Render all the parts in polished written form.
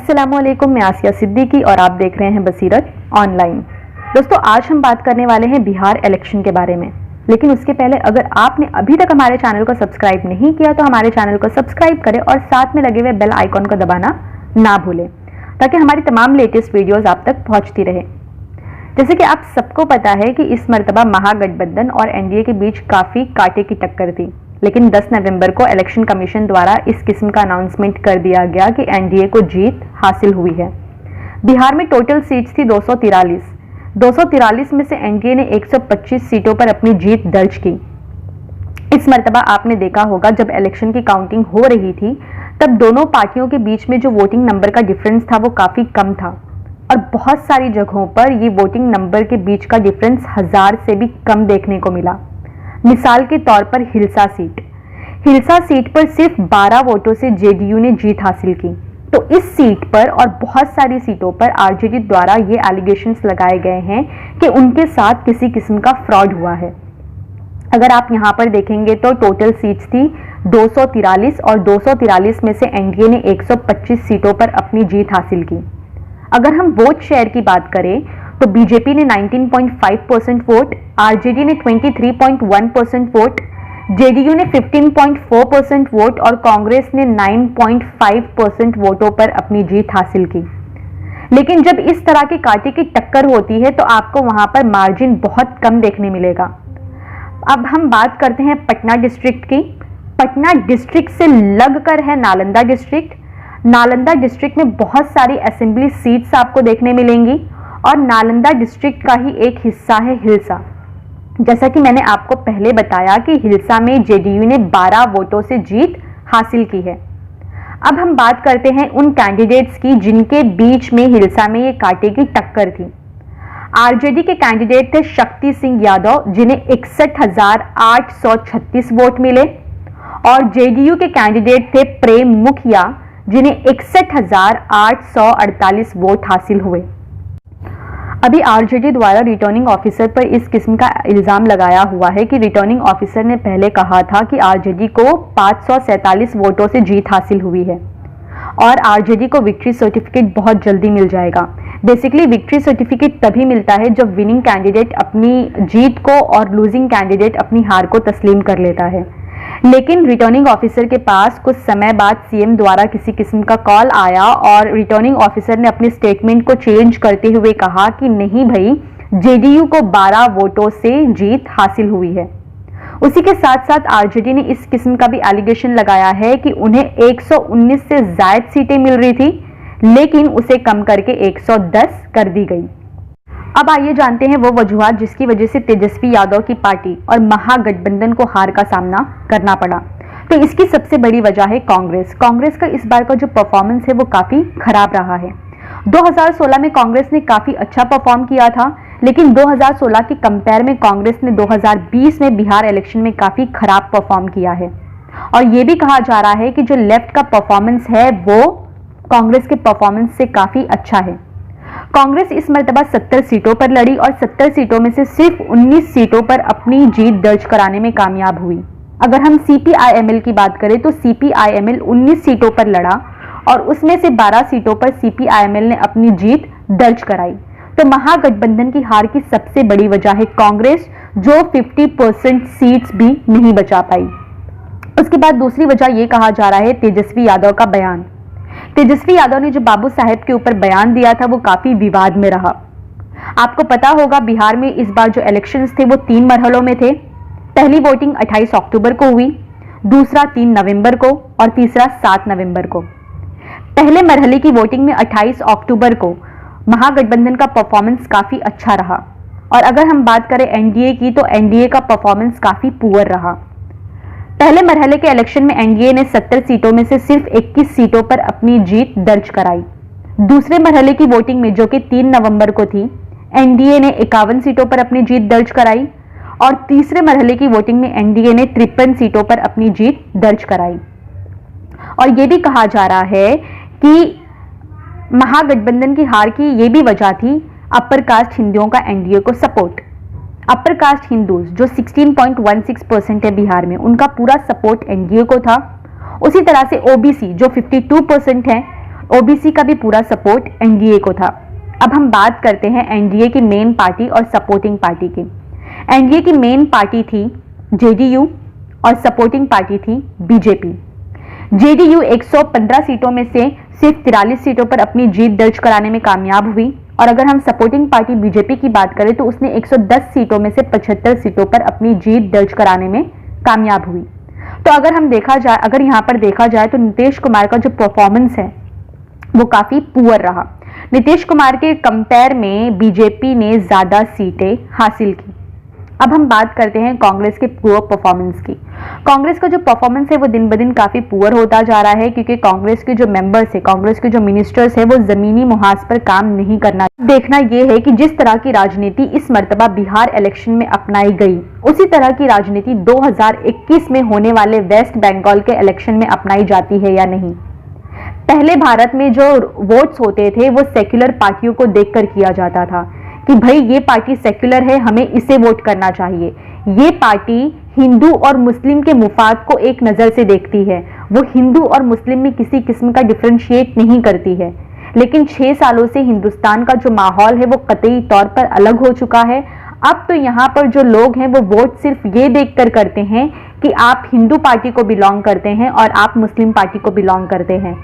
अस्सलामुअलैकुम, मैं आसिया सिद्दीकी और आप देख रहे हैं बसीरत ऑनलाइन। दोस्तों, आज हम बात करने वाले हैं बिहार इलेक्शन के बारे में। लेकिन उसके पहले अगर आपने अभी तक हमारे चैनल को सब्सक्राइब नहीं किया तो हमारे चैनल को सब्सक्राइब करें और साथ में लगे हुए बेल आइकॉन को दबाना ना भूलें, ताकि हमारी तमाम लेटेस्ट वीडियोस आप तक पहुंचती रहे। जैसे कि आप सबको पता है कि इस मरतबा महागठबंधन और एनडीए के बीच काफ़ी कांटे की टक्कर थी, लेकिन 10 नवंबर को इलेक्शन कमीशन द्वारा इस किस्म का अनाउंसमेंट कर दिया गया कि एनडीए को जीत हासिल हुई है। बिहार में टोटल सीट्स थी 243 में से एनडीए ने 125 सीटों पर अपनी जीत दर्ज की। इस मरतबा आपने देखा होगा, जब इलेक्शन की काउंटिंग हो रही थी तब दोनों पार्टियों के बीच में जो वोटिंग नंबर का डिफरेंस था वो काफ़ी कम था और बहुत सारी जगहों पर ये वोटिंग नंबर के बीच का डिफरेंस 1000 से भी कम देखने को मिला। मिसाल के तौर पर हिलसा सीट पर सिर्फ 12 वोटों से जेडीयू ने जीत हासिल की। तो इस सीट पर और बहुत सारी सीटों पर आरजेडी द्वारा ये एलिगेशंस लगाए गए हैं कि उनके साथ किसी किस्म का फ्रॉड हुआ है। अगर आप यहाँ पर देखेंगे तो टोटल सीट्स थी 243 और 243 में से एनडीए ने 125 सीटों पर अपनी जीत हासिल की। अगर हम वोट शेयर की बात करें तो बीजेपी ने 19.5% वोट, आरजेडी ने 23.1% वोट, जेडीयू ने 15.4% वोट और कांग्रेस ने 9.5% वोटों पर अपनी जीत हासिल की। लेकिन जब इस तरह की कांटे की टक्कर होती है तो आपको वहां पर मार्जिन बहुत कम देखने मिलेगा। अब हम बात करते हैं पटना डिस्ट्रिक्ट की। पटना डिस्ट्रिक्ट से लगकर है नालंदा डिस्ट्रिक्ट। नालंदा डिस्ट्रिक्ट में बहुत सारी असेंबली सीट्स आपको देखने मिलेंगी और नालंदा डिस्ट्रिक्ट का ही एक हिस्सा है हिलसा। जैसा कि मैंने आपको पहले बताया कि हिलसा में जेडीयू ने 12 वोटों से जीत हासिल की है। अब हम बात करते हैं उन कैंडिडेट्स की जिनके बीच में हिलसा में ये कांटे की टक्कर थी। आरजेडी के कैंडिडेट थे शक्ति सिंह यादव, जिन्हें 61,836 वोट मिले और जेडीयू के कैंडिडेट थे प्रेम मुखिया, जिन्हें 61,848 वोट हासिल हुए। अभी आरजेडी द्वारा रिटर्निंग ऑफिसर पर इस किस्म का इल्जाम लगाया हुआ है कि रिटर्निंग ऑफिसर ने पहले कहा था कि आरजेडी को 547 वोटों से जीत हासिल हुई है और आरजेडी को विक्ट्री सर्टिफिकेट बहुत जल्दी मिल जाएगा। बेसिकली विक्ट्री सर्टिफिकेट तभी मिलता है जब विनिंग कैंडिडेट अपनी जीत को और लूजिंग कैंडिडेट अपनी हार को तस्लीम कर लेता है। लेकिन रिटर्निंग ऑफिसर के पास कुछ समय बाद सीएम द्वारा किसी किस्म का कॉल आया और रिटर्निंग ऑफिसर ने अपने स्टेटमेंट को चेंज करते हुए कहा कि नहीं भाई, जेडीयू को 12 वोटों से जीत हासिल हुई है। उसी के साथ साथ आरजेडी ने इस किस्म का भी एलिगेशन लगाया है कि उन्हें 119 से ज्यादा सीटें मिल रही थी, लेकिन उसे कम करके 110 कर दी गई। अब आइए जानते हैं वो वजूहात जिसकी वजह से तेजस्वी यादव की पार्टी और महागठबंधन को हार का सामना करना पड़ा। तो इसकी सबसे बड़ी वजह है कांग्रेस का इस बार का जो परफॉर्मेंस है वो काफी खराब रहा है। 2016 में कांग्रेस ने काफी अच्छा परफॉर्म किया था, लेकिन 2016 की कंपेयर में कांग्रेस ने 2020 में बिहार इलेक्शन में काफी खराब परफॉर्म किया है। और ये भी कहा जा रहा है कि जो लेफ्ट का परफॉर्मेंस है वो कांग्रेस के परफॉर्मेंस से काफी अच्छा है। कांग्रेस इस मरतबा 70 सीटों पर लड़ी और 70 सीटों में से सिर्फ 19 सीटों पर अपनी जीत दर्ज कराने में कामयाब हुई। अगर हम सीपीआईएमएल की बात करें तो सीपीआईएमएल 19 सीटों पर लड़ा और उसमें से 12 सीटों पर सीपीआईएमएल ने अपनी जीत दर्ज कराई। तो महागठबंधन की हार की सबसे बड़ी वजह है कांग्रेस, जो 50% सीट्स भी नहीं बचा पाई। उसके बाद दूसरी वजह यह कहा जा रहा है तेजस्वी यादव का बयान। तेजस्वी यादव ने जो बाबू साहेब के ऊपर बयान दिया था वो काफी विवाद में रहा। आपको पता होगा, बिहार में इस बार जो इलेक्शंस थे वो 3 मरहलों में थे। पहली वोटिंग 28 अक्टूबर को हुई, दूसरा 3 नवंबर को और तीसरा 7 नवंबर को। पहले मरहले की वोटिंग में 28 अक्टूबर को महागठबंधन का परफॉर्मेंस काफी अच्छा रहा और अगर हम बात करें एनडीए की तो एनडीए का परफॉर्मेंस काफी पुअर रहा। पहले मरहले के इलेक्शन में एनडीए ने 70 सीटों में से सिर्फ 21 सीटों पर अपनी जीत दर्ज कराई। दूसरे मरहले की वोटिंग में, जो कि 3 नवंबर को थी, एनडीए ने 51 सीटों पर अपनी जीत दर्ज कराई और तीसरे मरहले की वोटिंग में एनडीए ने 53 सीटों पर अपनी जीत दर्ज कराई। और यह भी कहा जा रहा है कि महागठबंधन की हार की यह भी वजह थी अपर कास्ट हिंदुओं का एनडीए को सपोर्ट। अपर कास्ट हिंदूज जो 16.16% है बिहार में, उनका पूरा सपोर्ट एनडीए को था। उसी तरह से ओबीसी जो 52% है, ओबीसी का भी पूरा सपोर्ट एनडीए को था। अब हम बात करते हैं एनडीए की मेन पार्टी और सपोर्टिंग पार्टी की। एनडीए की मेन पार्टी थी जेडीयू और सपोर्टिंग पार्टी थी बीजेपी। जेडीयू 115 सीटों में से सिर्फ 43 सीटों पर अपनी जीत दर्ज कराने में कामयाब हुई, और अगर हम सपोर्टिंग पार्टी बीजेपी की बात करें तो उसने 110 सीटों में से 75 सीटों पर अपनी जीत दर्ज कराने में कामयाब हुई। तो अगर यहाँ पर देखा जाए तो नीतीश कुमार का जो परफॉर्मेंस है वो काफी पुअर रहा। नीतीश कुमार के कंपेयर में बीजेपी ने ज्यादा सीटें हासिल की। अब हम बात करते हैं कांग्रेस के पुअर परफॉर्मेंस की। कांग्रेस का जो परफॉर्मेंस है वो दिन ब दिन काफी पुअर होता जा रहा है, क्योंकि कांग्रेस के जो मेंबर्स है, कांग्रेस के जो मिनिस्टर्स है, वो जमीनी मुहाज पर काम नहीं करना। देखना यह है कि जिस तरह की राजनीति इस मर्तबा बिहार इलेक्शन में अपनाई गई, उसी तरह की राजनीति 2021 में होने वाले वेस्ट बंगाल के इलेक्शन में अपनाई जाती है या नहीं। पहले भारत में जो वोट्स होते थे वो सेक्युलर पार्टियों को देखकर किया जाता था कि भाई ये पार्टी सेक्युलर है, हमें इसे वोट करना चाहिए। ये पार्टी हिंदू और मुस्लिम के मुफाद को एक नजर से देखती है, वो हिंदू और मुस्लिम में किसी किस्म का डिफरेंशिएट नहीं करती है। लेकिन 6 सालों से हिंदुस्तान का जो माहौल है वो कतई तौर पर अलग हो चुका है। अब तो यहाँ पर जो लोग हैं वो वोट सिर्फ ये देखकर करते हैं कि आप हिंदू पार्टी को बिलोंग करते हैं और आप मुस्लिम पार्टी को बिलोंग करते हैं।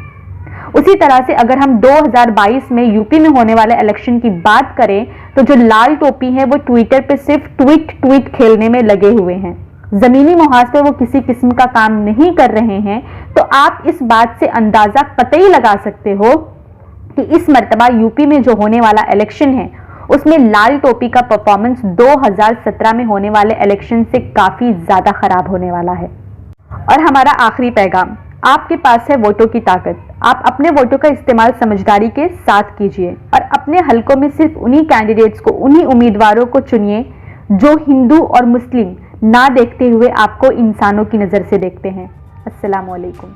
उसी तरह से अगर हम 2022 में यूपी में होने वाले इलेक्शन की बात करें तो जो लाल टोपी है वो ट्विटर पे सिर्फ ट्वीट खेलने में लगे हुए हैं, जमीनी मुहाज पे वो किसी किस्म का काम नहीं कर रहे हैं। तो आप इस बात से अंदाजा कतई लगा सकते हो कि इस मर्तबा यूपी में जो होने वाला इलेक्शन है उसमें लाल टोपी का परफॉर्मेंस 2017 में होने वाले इलेक्शन से काफी ज्यादा खराब होने वाला है। और हमारा आखिरी पैगाम, आपके पास है वोटों की ताकत। आप अपने वोटों का इस्तेमाल समझदारी के साथ कीजिए और अपने हलकों में सिर्फ उन्हीं कैंडिडेट्स को, उन्हीं उम्मीदवारों को चुनिए जो हिंदू और मुस्लिम ना देखते हुए आपको इंसानों की नजर से देखते हैं। अस्सलाम वालेकुम।